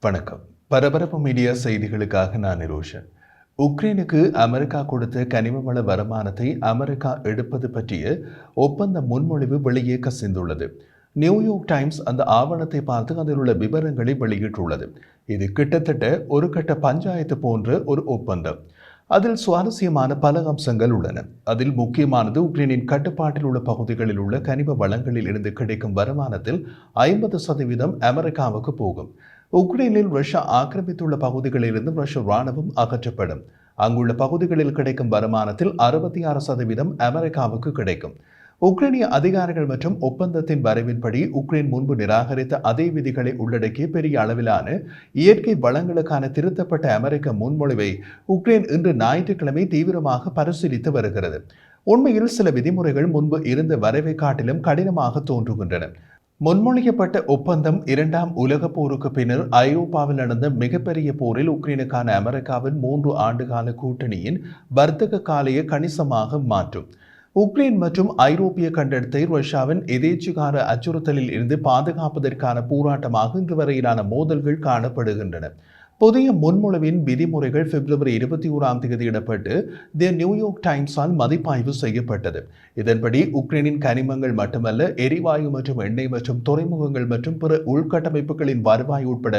வணக்கம். பரபரப்பு மீடியா செய்திகளுக்காக நான் நிரோஷன். உக்ரைனுக்கு அமெரிக்கா கொடுத்த கனிமவள வருமானத்தை அமெரிக்கா எடுப்பது பற்றிய ஒப்பந்த முன்மொழிவு வெளியே கசிந்துள்ளது. நியூயார்க் டைம்ஸ் அந்த ஆவணத்தை பார்த்து அதில் உள்ள விவரங்களை வெளியிட்டுள்ளது. இது கிட்டத்தட்ட ஒரு கட்ட பஞ்சாயத்து போன்ற ஒரு ஒப்பந்தம். அதில் சுவாரஸ்யமான பல அம்சங்கள் உள்ளன. அதில் முக்கியமானது உக்ரைனின் கட்டுப்பாட்டில் உள்ள பகுதிகளில் உள்ள கனிம வளங்களில் இருந்து கிடைக்கும் வருமானத்தில் 50% அமெரிக்காவுக்கு போகும். உக்ரைனில் ரஷ்யா ஆக்கிரமித்துள்ள பகுதிகளிலிருந்து ரஷ்ய ராணுவம் அகற்றப்படும். அங்குள்ள பகுதிகளில் கிடைக்கும் வருமானத்தில் 66% அமெரிக்காவுக்கு கிடைக்கும். உக்ரைனிய அதிகாரிகள் மற்றும் ஒப்பந்தத்தின் வரைவின்படி உக்ரைன் முன்பு நிராகரித்த அதே விதிகளை உள்ளடக்கிய பெரிய அளவிலான இயற்கை வளங்களுக்கான திருத்தப்பட்ட அமெரிக்க முன்மொழிவை உக்ரைன் இன்று ஞாயிற்றுக்கிழமை தீவிரமாக பரிசீலித்து வருகிறது. உண்மையில் சில விதிமுறைகள் முன்பு இருந்த வரைவை காட்டிலும் கடினமாக தோன்றுகின்றன. முன்மொழியப்பட்ட ஒப்பந்தம் இரண்டாம் உலகப் போருக்கு பின்னர் ஐரோப்பாவில் நடந்த மிகப்பெரிய போரில் உக்ரைனுக்கான அமெரிக்காவின் 3 ஆண்டுகால கூட்டணியின் வர்த்தக காலையை கணிசமாக மாற்றும். உக்ரைன் மற்றும் ஐரோப்பிய கண்டத்தை ரஷ்யாவின் எதேச்சிகார அச்சுறுத்தலில் இருந்து பாதுகாப்பதற்கான போராட்டமாக இன்று வரையிலான மோதல்கள் காணப்படுகின்றன. புதிய முன்மொழிவின் விதிமுறைகள் பிப்ரவரி 21 இடப்பட்டு தி நியூயார்க் டைம்ஸால் மதிப்பாய்வு செய்யப்பட்டது. இதன்படி உக்ரைனின் கனிமங்கள் மட்டுமல்ல, எரிவாயு மற்றும் எண்ணெய் மற்றும் துறைமுகங்கள் மற்றும் பிற உள்கட்டமைப்புகளின் வருவாய் உட்பட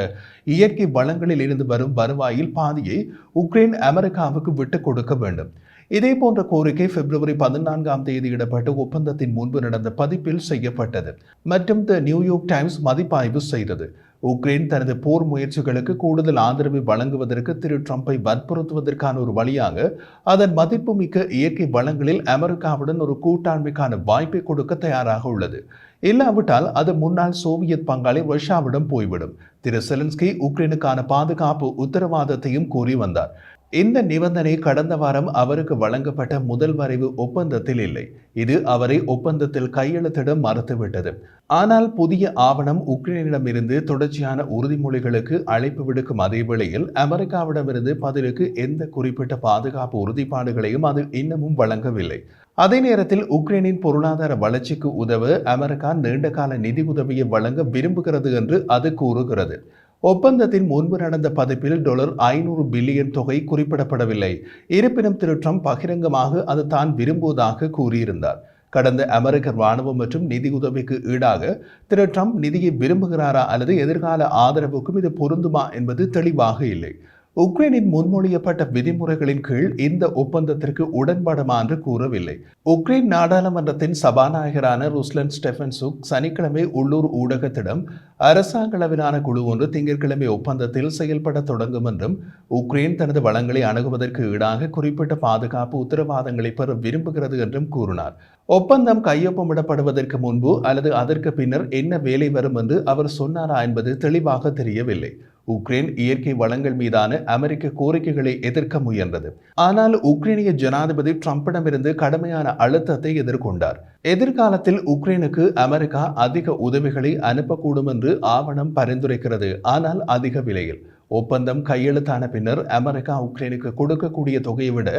இயற்கை வளங்களில் இருந்து வரும் வருவாயில் பாதியை உக்ரைன் அமெரிக்காவுக்கு விட்டுக் கொடுக்க வேண்டும். இதே போன்ற கோரிக்கை பிப்ரவரி 14 இடப்பட்ட ஒப்பந்தத்தின் முன்பு நடந்த பதிப்பில் செய்யப்பட்டது மற்றும் தி நியூயார்க் டைம்ஸ் மதிப்பாய்வு செய்தது. உக்ரைன் தனது போர் முயற்சிகளுக்கு கூடுதல் ஆதரவை வழங்குவதற்கு திரு ட்ரம்பை வற்புறுத்துவதற்கான ஒரு வழியாக அதன் மதிப்புமிக்க இயற்கை வளங்களில் அமெரிக்காவுடன் ஒரு கூட்டாண்மைக்கான வாய்ப்பை கொடுக்க தயாராக உள்ளது. இல்லாவிட்டால் அது முன்னாள் சோவியத் பங்காளி ரஷ்யாவிடம் போய்விடும். திரு செலன்ஸ்கி உக்ரைனுக்கான பாதுகாப்பு உத்தரவாதத்தையும் கூறி வந்தார். இந்த நிபந்தனை கடந்த வாரம் அவருக்கு வழங்கப்பட்ட முதல் வரைவு ஒப்பந்தத்தில் இல்லை. இது அவரை ஒப்பந்தத்தில் கையெழுத்திட மறுத்துவிட்டது. ஆனால் புதிய ஆவணம் உக்ரைனிடமிருந்து தொடர்ச்சியான உறுதிமொழிகளுக்கு அழைப்பு விடுக்கும் அதே வேளையில் அமெரிக்காவிடமிருந்து பதிலுக்கு எந்த குறிப்பிட்ட பாதுகாப்பு உறுதிப்பாடுகளையும் அது இன்னமும் வழங்கவில்லை. அதே நேரத்தில் உக்ரைனின் பொருளாதார வளர்ச்சிக்கு உதவ அமெரிக்கா நீண்டகால நிதி உதவியை வழங்க விரும்புகிறது என்று அது கூறுகிறது. ஒப்பந்தத்தின் முன்பு நடந்த பதிப்பில் $500 பில்லியன் தொகை குறிப்பிடப்படவில்லை. இருப்பினும் திரு ட்ரம்ப் பகிரங்கமாக அது தான் விரும்புவதாக கூறியிருந்தார். கடந்த அமெரிக்க ராணுவம் மற்றும் நிதி உதவிக்கு ஈடாக திரு ட்ரம்ப் நிதியை விரும்புகிறாரா அல்லது எதிர்கால ஆதரவுக்கும் இது பொருந்துமா என்பது தெளிவாக இல்லை. உக்ரைனின் முன்மொழியப்பட்ட விதிமுறைகளின் கீழ் இந்த ஒப்பந்தத்திற்கு உடன்படுமா என்று கூறவில்லை. உக்ரைன் நாடாளுமன்றத்தின் சபாநாயகரான ருஸ்லன் ஸ்டெஃபன்சுக் சனிக்கிழமை உள்ளூர் ஊடகத்திடம் அரசாங்க அளவிலான குழு ஒன்று திங்கட்கிழமை ஒப்பந்தத்தில் செயல்பட தொடங்கும் என்றும் உக்ரைன் தனது வளங்களை அணுகுவதற்கு ஈடாக குறிப்பிட்ட பாதுகாப்பு உத்தரவாதங்களை பெற விரும்புகிறது என்றும் கூறினார். ஒப்பந்தம் கையொப்பமிடப்படுவதற்கு முன்பு அல்லது அதற்கு பின்னர் என்ன வேலை வரும் என்று அவர் சொன்னாரா என்பது தெளிவாக தெரியவில்லை. உக்ரைன் இயற்கை வளங்கள் மீதான அமெரிக்க கோரிக்கைகளை எதிர்க்க முயன்றது. ஆனால் உக்ரைனிய ஜனாதிபதி ட்ரம்பிடமிருந்து கடுமையான அழுத்தத்தை எதிர்கொண்டார். எதிர்காலத்தில் உக்ரைனுக்கு அமெரிக்கா அதிக உதவிகளை அனுப்பக்கூடும் என்று ஆவணம் பரிந்துரைக்கிறது, ஆனால் அதிக விலையில். ஒப்பந்தம் கையெழுத்தான பின்னர் அமெரிக்கா உக்ரைனுக்கு கொடுக்கக்கூடிய தொகையை விட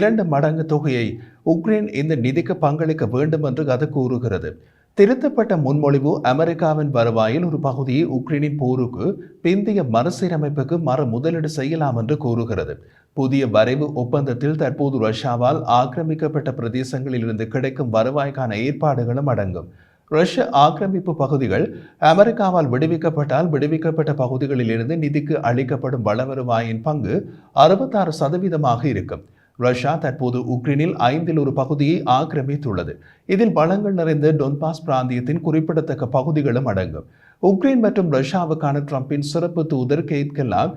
2 மடங்கு தொகையை உக்ரைன் இந்த நிதிக்கு பங்களிக்க வேண்டும் என்று அது கூறுகிறது. திருத்தப்பட்ட முன்மொழிவு அமெரிக்காவின் வருவாயில் ஒரு பகுதியை உக்ரைனின் போருக்கு பிந்தைய மறுசீரமைப்புக்கு முதலீடு செய்யலாம் என்று கூறுகிறது. புதிய வரைவு ஒப்பந்தத்தில் தற்போது ரஷ்யாவால் ஆக்கிரமிக்கப்பட்ட பிரதேசங்களில் இருந்து கிடைக்கும் வருவாய்க்கான ஏற்பாடுகளும் அடங்கும். ரஷ்ய ஆக்கிரமிப்பு பகுதிகள் அமெரிக்காவால் விடுவிக்கப்பட்டால் விடுவிக்கப்பட்ட பகுதிகளில் இருந்து நிதிக்கு அளிக்கப்படும் வள வருவாயின் பங்கு 66% இருக்கும். ரஷ்யா தற்போது உக்ரைனில் 1/5 பகுதியை ஆக்கிரமித்துள்ளது. இதில் வளங்கள் நிறைந்த டொன்பாஸ் பிராந்தியத்தின் குறிப்பிடத்தக்க பகுதிகளும் அடங்கும். உக்ரைன் மற்றும் ரஷ்யாவுக்கான ட்ரம்பின் சிறப்பு தூதர் கேட் கெல்லாக்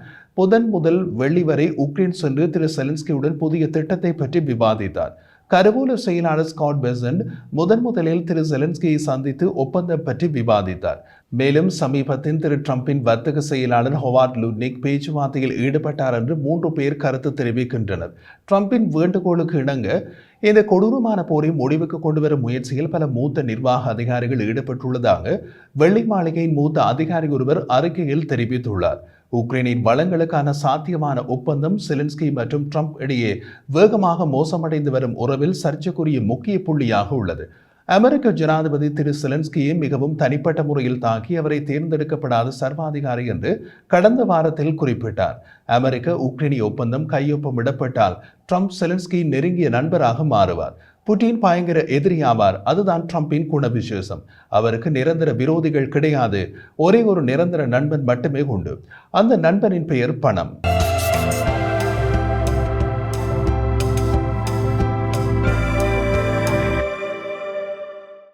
முதல் வெள்ளி வரை உக்ரைன் சென்று திரு செலன்ஸ்கியுடன் புதிய திட்டத்தை பற்றி விவாதித்தார். கருவூல செயலாளர் ஸ்காட் பெசன்ட் முதலில் திரு செலன்ஸ்கியை சந்தித்து ஒப்பந்தம் பற்றி விவாதித்தார். மேலும் சமீபத்தில் திரு ட்ரம்பின் வர்த்தக செயலாளர் ஹோவார்ட் லுட்னிக் பேச்சுவார்த்தையில் ஈடுபட்டார் என்று 3 பேர் கருத்து தெரிவிக்கின்றனர். ட்ரம்பின் வேண்டுகோளுக்கு இணங்க இந்த கொடூரமான போரை முடிவுக்கு கொண்டுவரும் முயற்சியில் பல மூத்த நிர்வாக அதிகாரிகள் ஈடுபட்டுள்ளதாக வெள்ளை மாளிகையின் மூத்த அதிகாரி ஒருவர் அறிக்கையில் தெரிவித்துள்ளார். உக்ரைனின் வளங்களுக்கான சாத்தியமான ஒப்பந்தம் செலன்ஸ்கி மற்றும் ட்ரம்ப் இடையே வேகமாக மோசமடைந்து வரும் உறவில் சர்ச்சைக்குரிய முக்கிய புள்ளியாக உள்ளது. அமெரிக்க ஜனாதிபதி திரு செலன்ஸ்கியை மிகவும் தனிப்பட்ட முறையில் தாக்கி அவரை தேர்ந்தெடுக்கப்படாத சர்வாதிகாரி என்று கடந்த வாரத்தில் குறிப்பிட்டார். அமெரிக்க உக்ரைனிய ஒப்பந்தம் கையொப்பமிடப்பட்டால் ட்ரம்ப் செலன்ஸ்கி நெருங்கிய நண்பராக மாறுவார். புட்டின் பயங்கர எதிரியாவார். அதுதான் ட்ரம்பின் குணவிசேஷம். அவருக்கு நிரந்தர விரோதிகள் கிடையாது. ஒரே ஒரு நிரந்தர நண்பன் மட்டுமே உண்டு. அந்த நண்பனின் பெயர் பணம்.